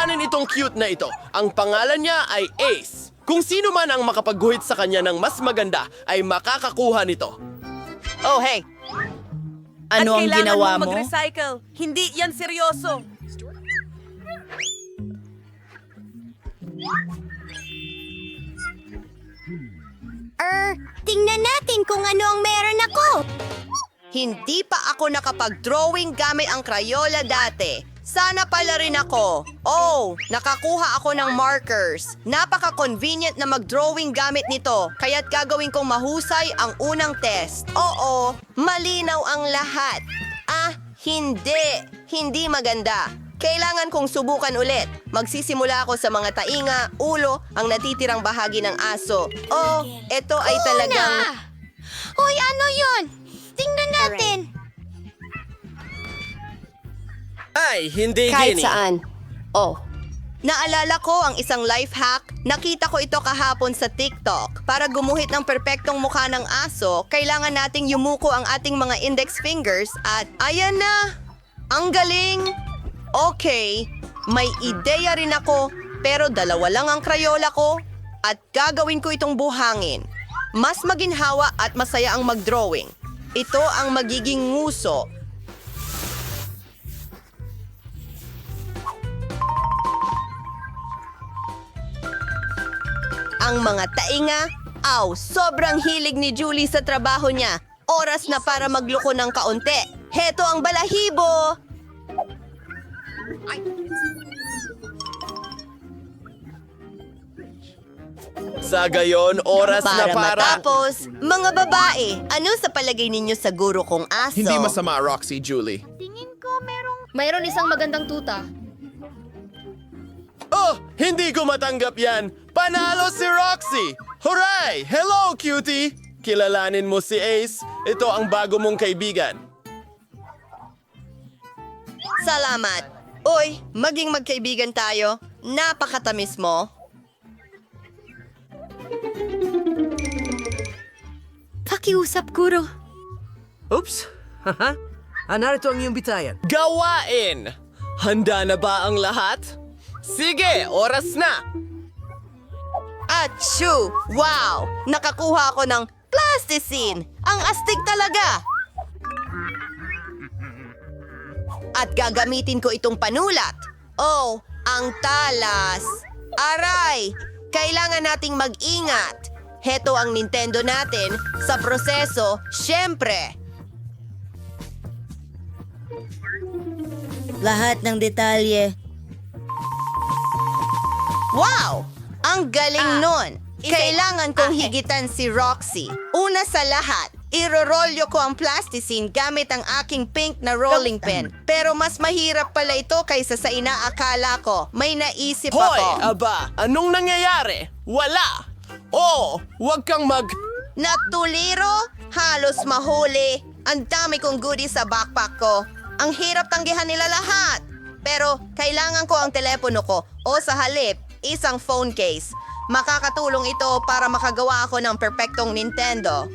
Kilalanin itong cute na ito. Ang pangalan niya ay Ace. Kung sino man ang makapagguhit sa kanya ng mas maganda ay makakakuha nito. Oh, hey! Ano ang ginawa mo? mag-recycle. Hindi yan seryoso. Tingnan natin kung ano ang meron ako. Hindi pa ako nakapag-drawing gamit ang Crayola dati. Sana pala rin ako. Oh, nakakuha ako ng markers. Napaka-convenient na mag-drawing gamit nito. Kaya't gagawin kong mahusay ang unang test. Oo, malinaw ang lahat. Hindi. Hindi maganda. Kailangan kong subukan ulit. Magsisimula ako sa mga tainga, ulo, ang natitirang bahagi ng aso. Oh, ito ay talagang... Hoy, ano yun? Tingnan natin. Ay, hindi Kahit gini. saan. Oh, Naalala ko ang isang life hack. Nakita ko ito kahapon sa TikTok. Para gumuhit ng perpektong mukha ng aso, kailangan nating yumuko ang ating mga index fingers at ayan na! Ang galing! Okay, may ideya rin ako pero dalawa lang ang Crayola ko at gagawin ko itong buhangin. Mas maginhawa at masaya ang mag-drawing. Ito ang magiging nguso. Ang mga tainga, sobrang hilig ni Julie sa trabaho niya. Oras na para magluko ng kaunti. Heto ang balahibo! Sa gayon, oras na Para para... matapos, mga babae, ano sa palagay ninyo sa guro kong aso? Hindi masama, Roxy, Julie. mayroon isang magandang tuta. Oh, hindi ko matanggap yan. Panalo si Roxy! Hooray! Hello, cutie! Kilalanin mo si Ace. Ito ang bago mong kaibigan. Salamat. Uy, maging magkaibigan tayo. Napakatamis mo. Pakiusap, Guro. Oops! Haha! Narito ang iyong bitayan. Gawain! Handa na ba ang lahat? Sige, oras na! Achoo! Wow! Nakakuha ako ng plasticine! Ang astig talaga! At gagamitin ko itong panulat. Oh, ang talas! Aray! Kailangan nating mag-ingat. Heto ang Nintendo natin. Sa proseso, syempre. Lahat ng detalye. Wow! Ang galing nun! Kailangan kong higitan si Roxy. Una sa lahat, irorolyo ko ang plasticine gamit ang aking pink na rolling pin. Pero mas mahirap pala ito kaysa sa inaakala ko. May naisip Hoy, ako. aba, anong nangyayari? Wala! Oh, huwag kang Natuliro? Halos mahuli. Ang dami kong goodies sa backpack ko. Ang hirap tanggihan nila lahat. Pero kailangan ko ang telepono ko o sa halip, isang phone case. Makakatulong ito para makagawa ako ng perpektong Nintendo.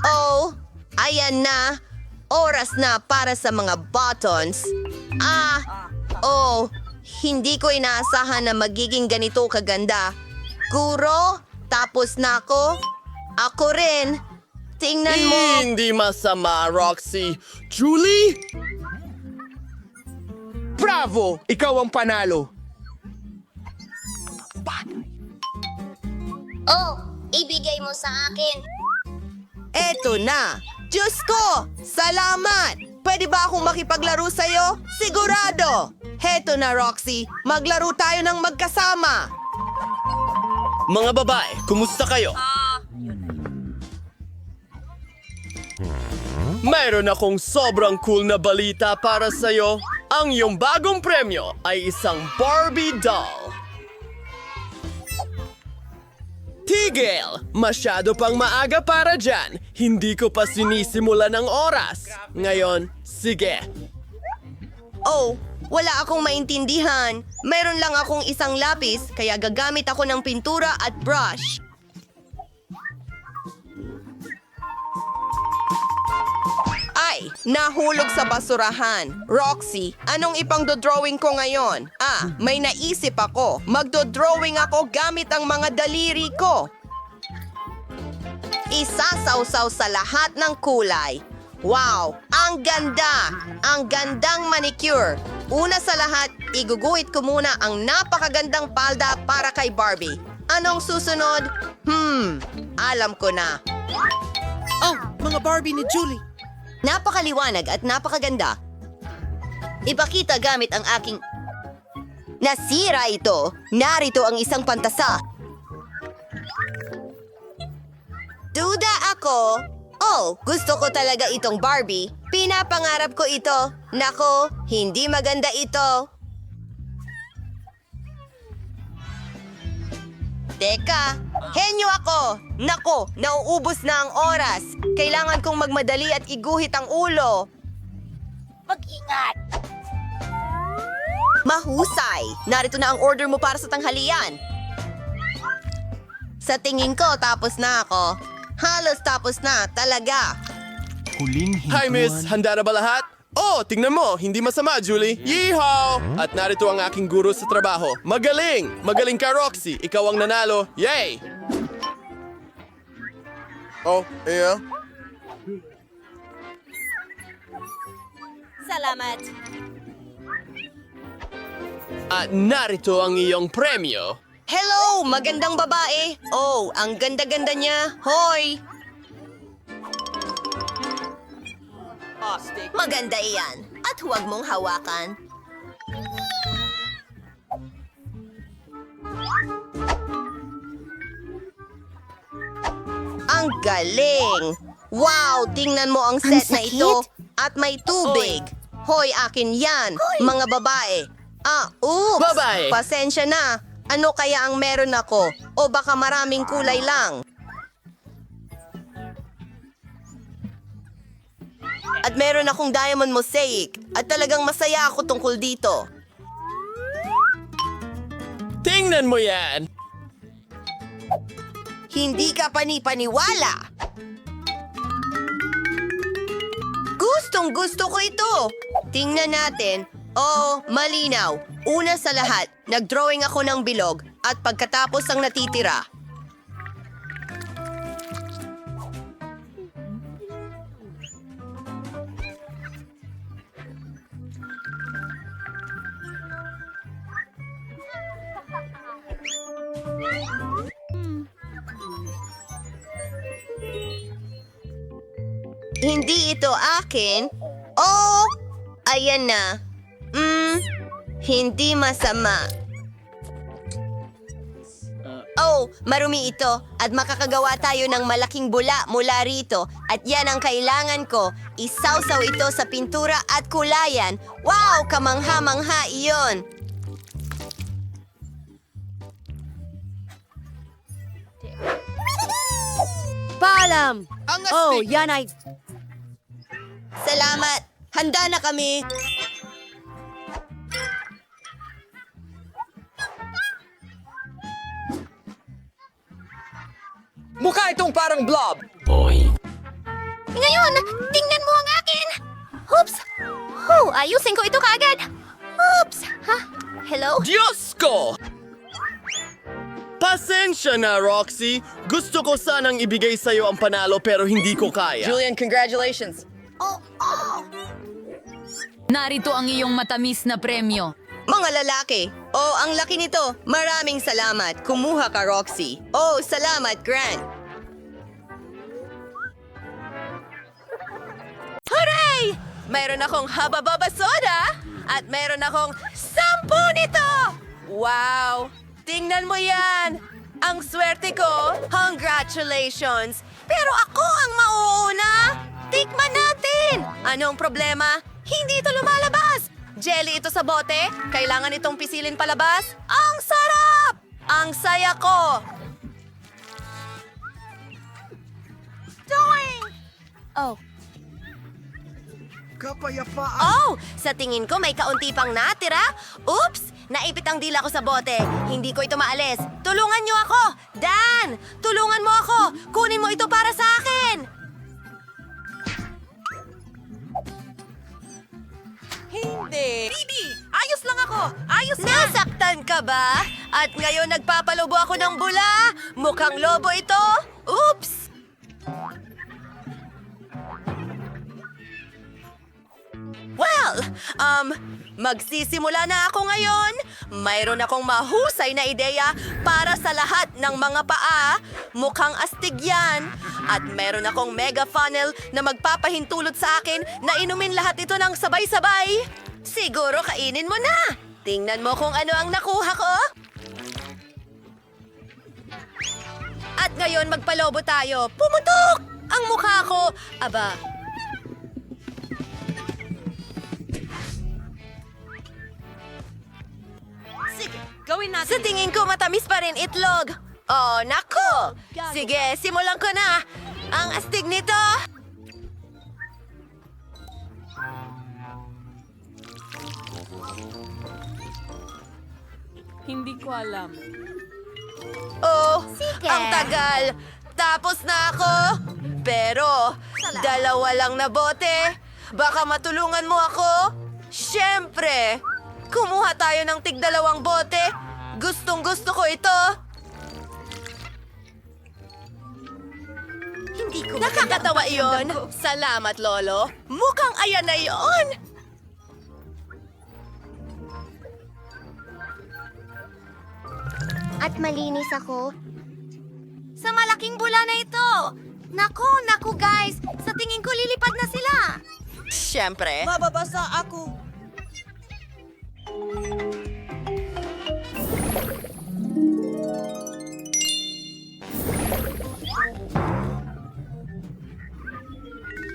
Oh, ayan na. Oras na para sa mga buttons. Hindi ko inaasahan na magiging ganito kaganda. Guro, tapos na ako. Ako rin. Tingnan mo. Hindi masama, Roxy. Julie? Bravo! Ikaw ang panalo. Oh, ibigay mo sa akin. Eto na. Diyos ko! Salamat! Pwede ba akong makipaglaro sa'yo? Sigurado! Heto na, Roxy. Maglaro tayo ng magkasama. Mga babae, kumusta kayo? Mayroon akong sobrang cool na balita para sa'yo. Ang iyong bagong premyo ay isang Barbie doll. Tigil! Masyado pang maaga para dyan. Hindi ko pa sinisimula ng oras. Ngayon, sige. Oh, wala akong maintindihan. Meron lang akong isang lapis, kaya gagamit ako ng pintura at brush. Huray! Nahulog sa basurahan. Roxy, anong ipang-dodrawing ko ngayon? May naisip ako. Magdodrawing ako gamit ang mga daliri ko. Isasawsaw sa lahat ng kulay. Wow! Ang ganda! Ang gandang manicure. Una sa lahat, iguguhit ko muna ang napakagandang palda para kay Barbie. Anong susunod? Alam ko na. Mga Barbie ni Julie. Napakaliwanag at napakaganda. Ipakita gamit ang aking... Nasira ito. Narito ang isang pantasa. Duda ako. Oh, gusto ko talaga itong Barbie. Pinapangarap ko ito. Nako, hindi maganda ito. Teka, henyo ako! Nako, nauubos na ang oras. Kailangan kong magmadali at iguhit ang ulo. Mag-ingat! Mahusay! Narito na ang order mo para sa tanghalian. Sa tingin ko, tapos na ako. Halos tapos na, talaga. Hi, miss. Handa na ba lahat? Oh, tingnan mo. Hindi masama, Julie. Yeehaw! At narito ang aking guro sa trabaho. Magaling! Magaling ka, Roxy. Ikaw ang nanalo. Yay! Oh, yeah? Salamat. At narito ang iyong premyo. Hello, magandang babae. Oh, ang ganda-ganda niya. Hoy! Maganda iyan. At huwag mong hawakan. Ang galing! Wow, tingnan mo ang set na ito. At may tubig. Hoy, akin yan. Mga babae. Oops! Babae. Pasensya na. Ano kaya ang meron ako? O baka maraming kulay lang? At meron akong diamond mosaic. At talagang masaya ako tungkol dito. Tingnan mo yan! Hindi ka panipaniwala. Gustong gusto ko ito. Tingnan natin. Oh, malinaw. Una sa lahat, nagdrawing ako ng bilog at pagkatapos ang natitira. Hindi ito akin. Oh, ayan na. Hindi masama. Oh, marumi ito at makakagawa tayo ng malaking bula mula rito at yan ang kailangan ko. Isawsaw ito sa pintura at kulayan. Wow, kamangha-mangha iyon. Paalam! Ang Oh, astig! yan ay... Salamat. Handa na kami. Mukha itong parang blob. Ngayon, tingnan mo ang akin! Oops! Oh, ayusin ko ito kaagad! Oops! Ha? Hello? Diyos ko! Pasensya na, Roxy. Gusto ko sanang ibigay sa'yo ang panalo pero hindi ko kaya. Julian, congratulations. Narito ang iyong matamis na premyo. Mga lalaki. Oh, ang laki nito. Maraming salamat. Kumuha ka, Roxy. Oh, salamat, Grant. Hooray! Mayroon akong haba-baba soda at mayroon akong 10 nito! Wow! Tingnan mo yan! Ang swerte ko! Congratulations! Pero ako ang mauuna! Tikman natin! Anong problema? Hindi ito lumalabas! Jelly ito sa bote? Kailangan itong pisilin palabas? Ang sarap! Ang saya ko! Oh, Kapayapaan. Oh! Sa tingin ko may kaunti pang natira. Oops! Naipit ang dila ko sa bote. Hindi ko ito maalis. Tulungan niyo ako! Dan! Tulungan mo ako! Kunin mo ito para sa akin! Hindi. Bibi, ayos lang ako. Ayos lang. Nasaktan ka ba? At ngayon nagpapalobo ako ng bula? Mukhang lobo ito? Oops! Well, magsisimula na ako ngayon. Mayroon akong mahusay na ideya para sa lahat ng mga paa. Mukhang astig yan. At meron akong mega funnel na magpapahintulot sa akin na inumin lahat ito ng sabay-sabay. Siguro kainin mo na. Tingnan mo kung ano ang nakuha ko. At ngayon magpalobo tayo. Pumutok! Ang mukha ko. Aba, gawin natin. Sa tingin ko, matamis pa rin itlog. Oh, nako! Sige, simulan ko na. Ang astig nito. Hindi ko alam. Oh, Sige. ang tagal. Tapos na ako. Pero, dalawa lang na bote. Baka matulungan mo ako? Siyempre. Kumuha tayo ng tig-2 bote. Gustong-gusto ko ito. Hindi ko nakakatawa iyon. Salamat, Lolo. Mukhang ayan na iyon. At malinis ako. Sa malaking bula na ito! Naku guys! Sa tingin ko lilipad na sila! Siyempre. Mababasa ako.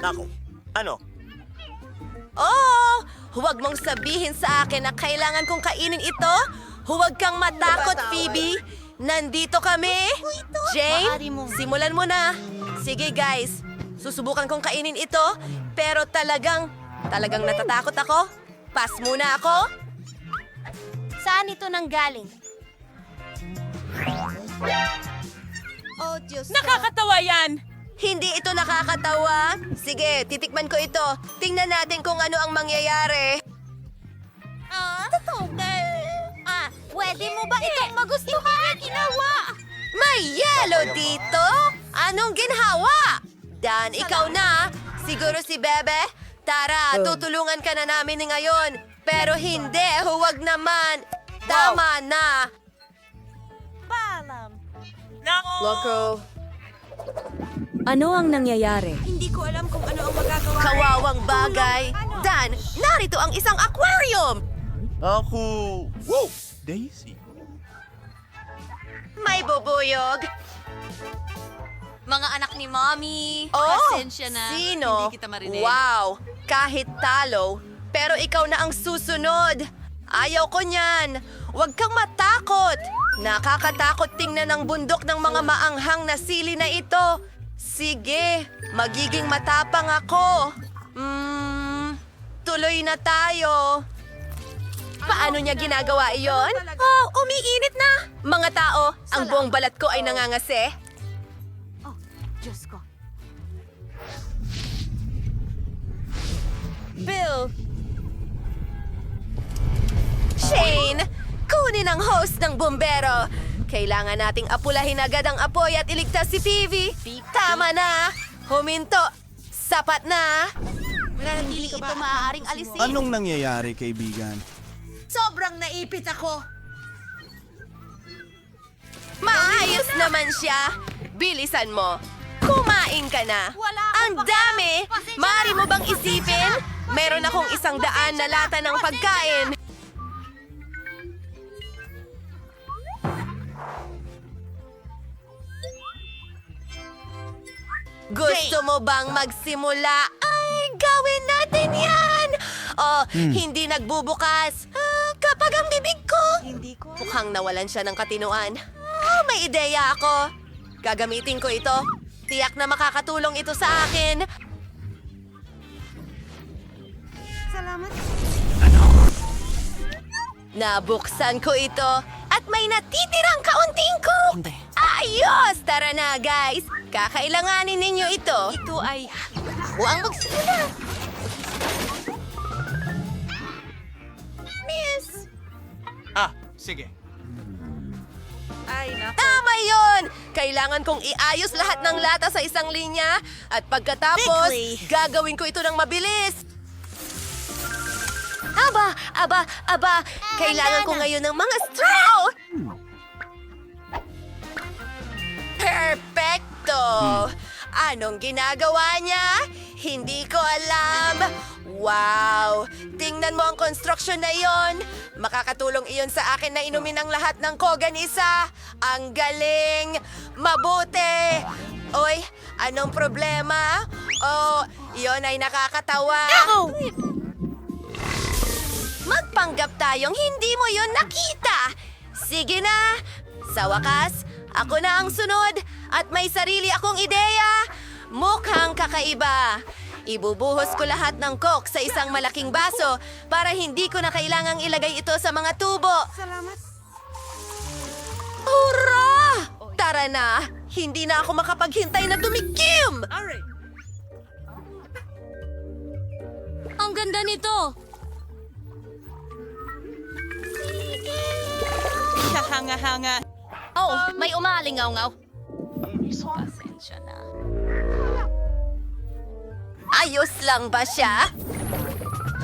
Nako, ano? Oh! Huwag mong sabihin sa akin na kailangan kong kainin ito. Huwag kang matakot, Phoebe. Nandito kami. Jane, simulan mo na. Sige, guys. Susubukan kong kainin ito. Pero talagang natatakot ako. Pass muna ako. Saan ito nanggaling? Oh, Diyos. Nakakatawa yan! Hindi ito nakakatawa. Sige, titikman ko ito. Tingnan natin kung ano ang mangyayari. Totoo ba? Pwede mo ba itong magustuhan? Ginawa! May yelo dito? Anong ginhawa? Dan, ikaw na. Siguro si Bebe. Tara, tutulungan ka na namin ni ngayon. Pero hindi, huwag naman. Tama na. Loco. Ano ang nangyayari? Hindi ko alam kung ano ang magagawa. Kawawang bagay. Dan, narito ang isang aquarium. Ako. Wow! Daisy. May bubuyog. Mga anak ni Mommy. Oh, Pasensya na. sino? Hindi kita marinig. Wow, kahit talo. Pero ikaw na ang susunod. Ayaw ko niyan. Huwag kang matakot. Nakakatakot tingnan ang bundok ng mga maanghang na sili na ito. Sige, magiging matapang ako. Tuloy na tayo. Paano niya ginagawa iyon? Oh, umiinit na. Mga tao, ang buong balat ko ay nangangasi. Diyos ko. Bill! Shane! Kunin ang hose ng bumbero! Kailangan nating apulahin agad ang apoy at iligtas si Phoebe! Tama na! Huminto! Sapat na! Hindi ito maaaring alisin. Anong nangyayari, kaibigan? Sobrang naipit ako. Maayos naman siya! Bilisan mo! Kumain ka na! Ang dami! Maaari mo bang isipin? Meron akong 100 na lata ng pagkain! Gusto mo bang magsimula? Ay, gawin natin yan! Oh, hindi nagbubukas. Kapag ang bibig ko. Hindi ko. Mukhang nawalan siya ng katinoan. May ideya ako. Gagamitin ko ito. Tiyak na makakatulong ito sa akin. Salamat. Nabuksan ko ito at may natitirang kaunting coke. Ayos! Tara na, guys. Kakailanganin ninyo ito. Ito ay... Huwag magsimula. Tama yon! Kailangan kong iayos lahat ng lata sa isang linya at pagkatapos, gagawin ko ito ng mabilis. Aba! Kailangan ko ngayon ng mga straw! Perfecto! Anong ginagawa niya? Hindi ko alam. Wow! Tingnan mo ang construction na yon. Makakatulong iyon sa akin na inumin ang lahat ng kogan isa. Ang galing! Mabuti! Oy, anong problema? Oh, iyon ay nakakatawa. Magpanggap tayong hindi mo yon nakita. Sige na! Sa wakas, ako na ang sunod at may sarili akong ideya. Mukhang kakaiba. Ibubuhos ko lahat ng coke sa isang malaking baso para hindi ko na kailangang ilagay ito sa mga tubo. Salamat. Hurra! Tara na! Hindi na ako makapaghintay na tumikim! Ang ganda nito! Kahanga-hanga. Oh, may umalingaw-ngaw. Pasensya na. Ayos lang ba siya?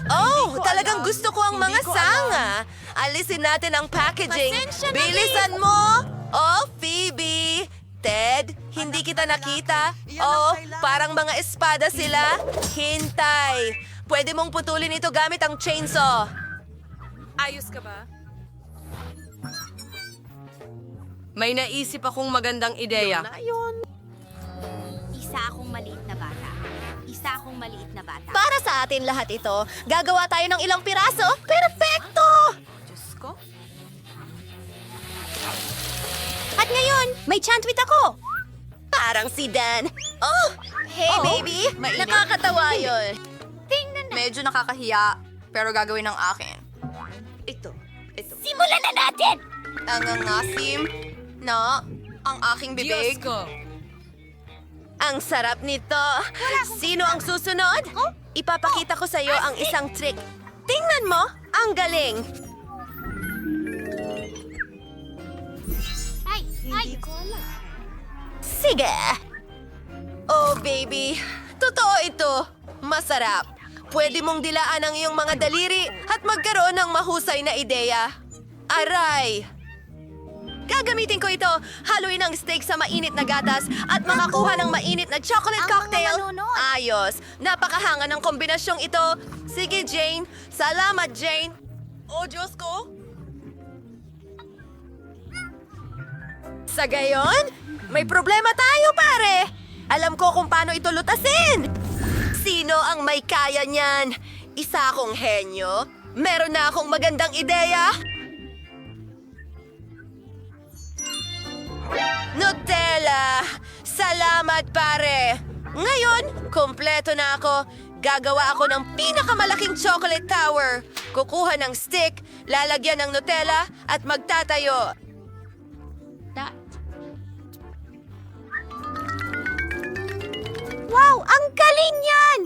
Oh, talagang gusto ko ang mga sanga. Alisin natin ang packaging. Pasensya na, Bilisan mo! Oh, Phoebe! Ted, hindi kita nakita. Oh, parang mga espada sila. Hintay. Pwede mong putulin ito gamit ang chainsaw. Ayos ka ba? May naisip akong magandang ideya. Isa akong maliit na bata. Para sa atin lahat ito, gagawa tayo ng ilang piraso. Perfecto! At ngayon, may chantwit ako! Parang si Dan. Oh, hey baby! Nakakatawa yun. Tingnan na! Medyo nakakahiya, pero gagawin ng akin. Ito. Simulan na natin! Ang ngasim na ang aking bibig. Ang sarap nito. Sino ang susunod? Ipapakita ko sa iyo ang isang trick. Tingnan mo, ang galing. Ay! Sige. Oh, baby. Totoo ito. Masarap. Pwede mong dilaan ang iyong mga daliri at magkaroon ng mahusay na ideya. Aray! Gagamitin ko ito. Haluin ang steak sa mainit na gatas at makakuha ng mainit na chocolate Ang mga cocktail. manunod. Ayos. Napakahanga ng kombinasyong ito. Sige, Jane. Salamat, Jane. Oh, Diyos ko. Sa gayon, may problema tayo, pare. Alam ko kung paano ito lutasin. Sino ang may kaya niyan? Isa akong henyo. Meron na akong magandang ideya. Nutella! Salamat, pare! Ngayon, kompleto na ako. Gagawa ako ng pinakamalaking chocolate tower. Kukuha ng stick, lalagyan ng Nutella, at magtatayo. Wow! Ang galing yan!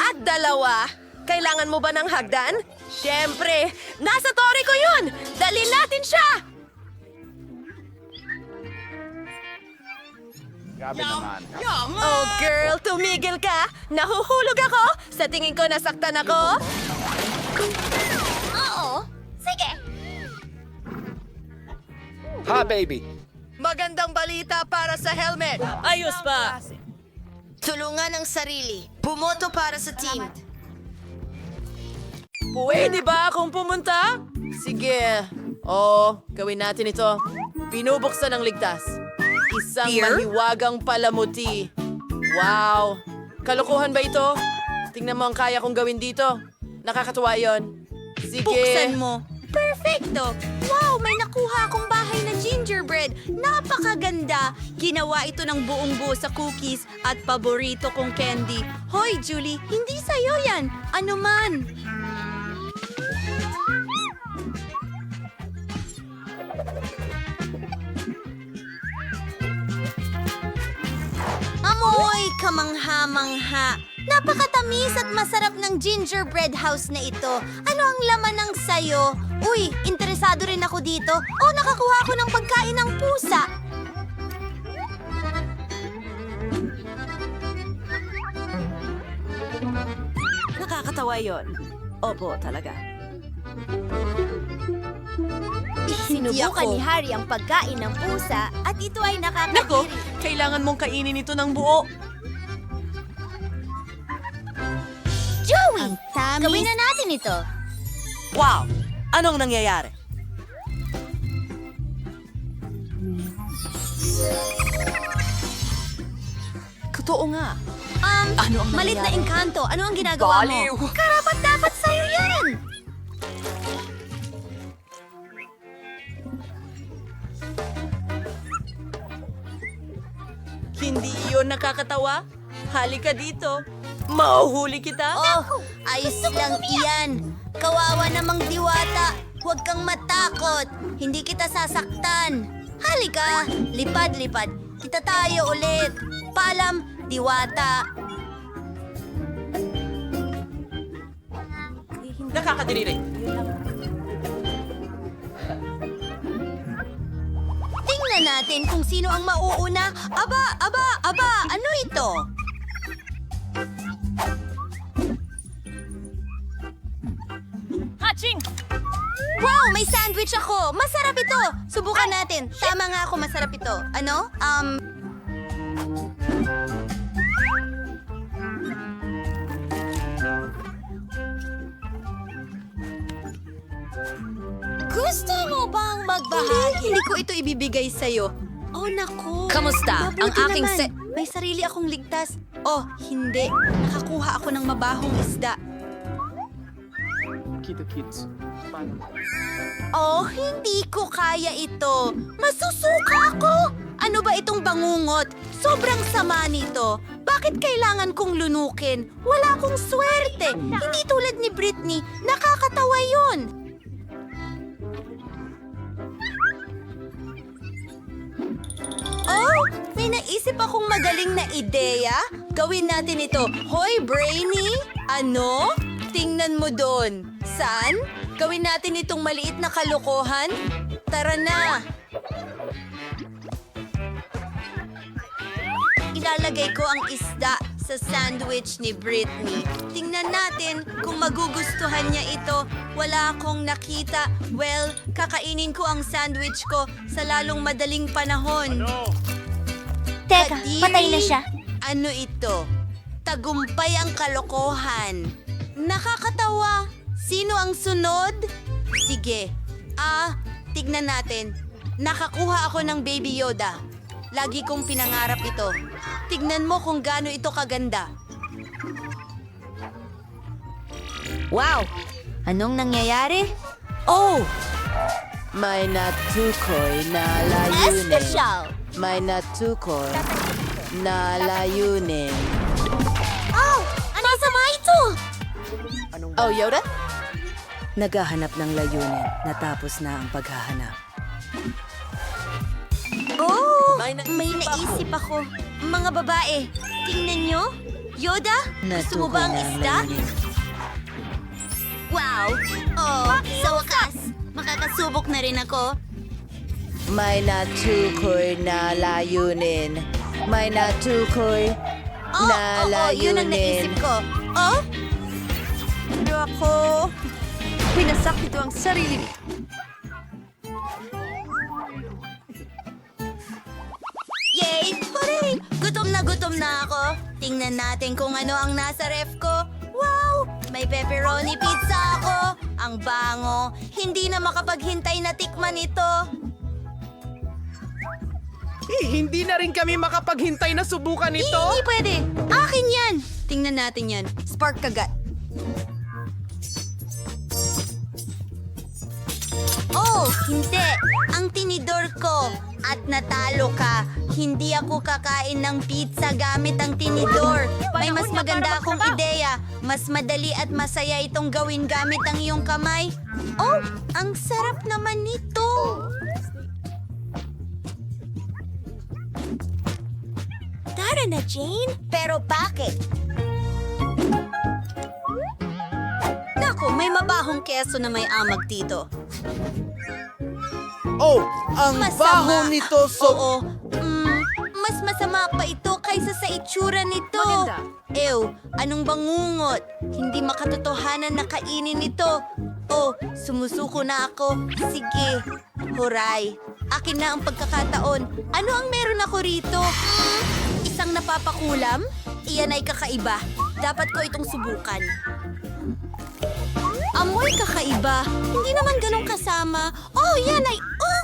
At dalawa. Kailangan mo ba ng hagdan? Siyempre! Nasa tore ko yun! Dalhin natin siya! Oh, girl, tumigil ka! Nahuhulog ako! Sa tingin ko, nasaktan ako! Oo! Sige! Ha, baby. Magandang balita para sa helmet! Ayos pa. Tulungan ang sarili. Bumoto para sa team. Pwede ba akong pumunta? Sige. Oo, gawin natin ito. Binubuksan ng ligtas. Isang mahiwagang palamuti. Wow! Kalokohan ba ito? Tingnan mo ang kaya kong gawin dito. Nakakatuwa yon. Sige. Buksan mo. Perfecto! Wow! May nakuha akong bahay na gingerbread. Napakaganda! Ginawa ito ng buong buo sa cookies at paborito kong candy. Hoy, Julie! Hindi sa'yo yan! Ano man! Amoy kamangha-mangha! Napakatamis at masarap ng gingerbread house na ito. Ano ang laman ng sayo? Uy, interesante Interesado rin ako dito. Oh, nakakuha ako ng pagkain ng pusa. Nakakatawa yon. Opo, talaga. Sinubukan ni Harry ang pagkain ng pusa at ito ay Nako, nakakadiri. kailangan mong kainin ito ng buo. Joey, gawin na natin ito. Wow! Anong nangyayari? Totoo nga. Ano ang Malit na nangyayari? engkanto. Ano ang ginagawa Baliw. mo? Karapat dapat sa'yo yan. Hindi iyon nakakatawa? Halika dito. Mauhuli kita. Oh, ayos lang iyan. Kawawa namang diwata. Huwag kang matakot. Hindi kita sasaktan. Halika, lipad-lipad. Kita tayo ulit. Paalam, diwata. Nakakadiri. Tingnan natin kung sino ang mauuna. Aba, ano ito? Hatching! Wow, may sandwich ako. Masarap ito. Subukan natin. Tama nga ako, masarap ito. Ano? Gusto mo bang magbahagi? Hindi ko ito ibibigay sa'yo. Oh, naku. Kamusta? Mabuti Ang aking naman. May sarili akong ligtas. Oh, hindi. Nakakuha ako ng mabahong isda. Kita kids. Oh, hindi ko kaya ito. Masusuka ako! Ano ba itong bangungot? Sobrang sama nito. Bakit kailangan kong lunukin? Wala akong swerte. Hindi tulad ni Britney. Nakakatawa yun. Oh, may naisip akong magaling na ideya. Gawin natin ito. Hoy, Brainy! Ano? Tingnan mo doon. San? Gawin natin itong maliit na kalokohan? Tara na! Ilalagay ko ang isda sa sandwich ni Britney. Tingnan natin kung magugustuhan niya ito. Wala akong nakita. Well, kakainin ko ang sandwich ko sa lalong madaling panahon. Teka, Kadiri, patay na siya. Ano ito? Tagumpay ang kalokohan. Nakakatawa. Sino ang sunod? Sige. Tignan natin. Nakakuha ako ng Baby Yoda. Lagi kong pinangarap ito. Tignan mo kung gaano ito kaganda. Wow! Anong nangyayari? Oh! May natukoy na layunin. Espesyal! May natukoy na layunin. Oh! Ano sama ito? Oh, Yoda? Naghahanap ng layunin. Natapos na ang paghahanap. Oh! May May naisip ako. Mga babae, tingnan nyo. Yoda, gusto mo ba ang isda? Wow! Oh, sa wakas, makakasubok na rin ako. May natukoy na layunin. May natukoy na yun ang layunin. naisip ko. Oh? Pero ako, pinasak nito ang sarili. Yay! Hooray! Gutom na ako. Tingnan natin kung ano ang nasa ref ko. Wow! May pepperoni pizza ako. Ang bango. Hindi na makapaghintay na tikman ito. Hindi na rin kami makapaghintay na subukan ito. Hindi pwede. Akin yan. Tingnan natin yan. Spark kagat. Oh, hindi. Ang tinidor ko. At natalo ka. Hindi ako kakain ng pizza gamit ang tinidor. May mas maganda akong ideya. Mas madali at masaya itong gawin gamit ang iyong kamay. Oh, ang sarap naman nito. Tara na, Jane. Pero bakit? Naku, may mabahong keso na may amag dito. Oh, ang baho nito Oo. Mas masama pa ito kaysa sa itsura nito. Maganda. Ew, anong bangungot? Hindi makatotohanan na kainin ito. Oh, sumusuko na ako. Sige, huray. Akin na ang pagkakataon. Ano ang meron ako rito? Isang napapakulam? Iyan ay kakaiba. Dapat ko itong subukan. Amoy kakaiba. Hindi naman ganun kasama. Oh, yan ay... Oh!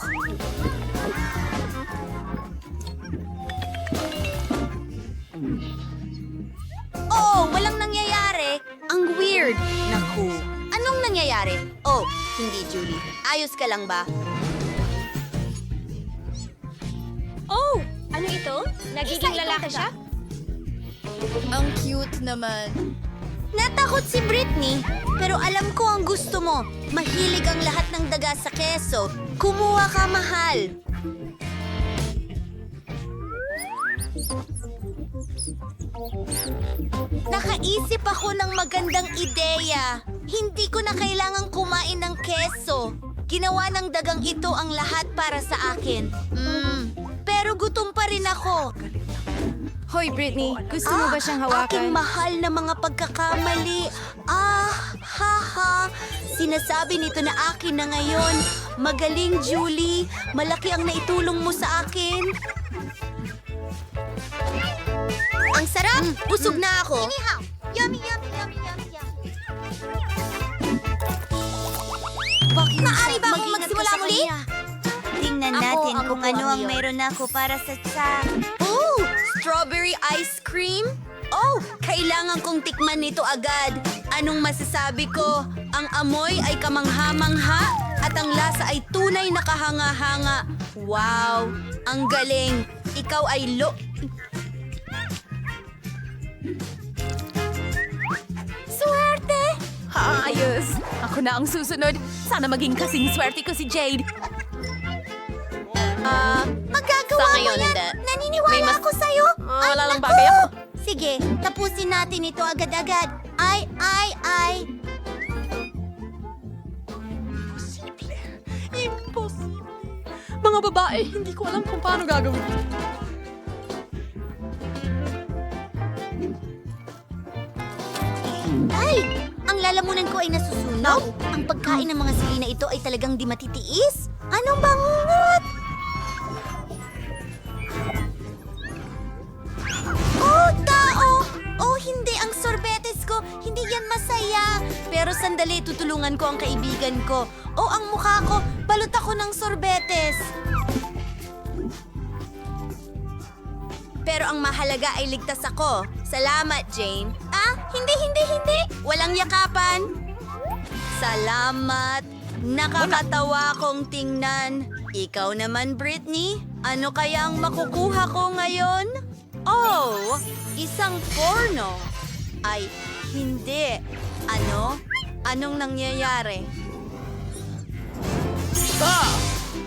Oh, walang nangyayari. Ang weird. Naku. Anong nangyayari? Oh, hindi, Julie. Ayos ka lang ba? Oh, ano ito? Nagiging lalaki siya? Ang cute naman. Natakot si Britney, pero alam ko ang gusto mo. Mahilig ang lahat ng daga sa keso. Kumuha ka, mahal. Nakaisip ako ng magandang ideya. Hindi ko na kailangang kumain ng keso. Ginawa ng dagang ito ang lahat para sa akin. Pero gutom pa rin ako. Hoy, Britney, gusto mo ba siyang hawakan? Aking mahal na mga pagkakamali. Haha. Sinasabi nito na akin na ngayon. Magaling, Julie. Malaki ang naitulong mo sa akin. Ang sarap! Busog na ako. Yummy, yummy, yummy, yummy, yummy. Maaari ba akong magsimula muli? Tingnan natin kung ano ang meron ako para sa chat. Oh! Strawberry ice cream? Oh! Kailangan kong tikman nito agad. Anong masasabi ko? Ang amoy ay kamangha-mangha at ang lasa ay tunay na kahanga-hanga. Wow! Ang galing! Ikaw ay Swerte! Ayos. Ako na ang susunod. Sana maging kasing swerte ko si Jade. Magagawa Sa mo ngayon, yan! hindi. Naniniwala ako sa'yo! Ay, wala lang naku! bagay ako. Sige, tapusin natin ito agad-agad. Ay! Imposible. Mga babae, hindi ko alam kung paano gagawin. Ay! Ang lalamunan ko ay nasusunog. Ang pagkain ng mga sili na ito ay talagang di matitiis. Anong bangungot? Oh, tao! Oh, hindi. Ang sorbetes ko. Hindi yan masaya. Pero sandali, tutulungan ko ang kaibigan ko. Oh, ang mukha ko. Balot ako ng sorbetes. Pero ang mahalaga ay ligtas ako. Salamat, Jane. Hindi. Walang yakapan. Salamat. Nakakatawa kong tingnan. Ikaw naman, Britney. Ano kaya ang makukuha ko ngayon? Oh, isang porno. Ay, hindi. Ano? Anong nangyayari?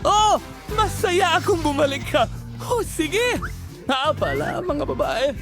Oh! Masaya akong bumalik ka! Oh, sige! Pala, mga babae.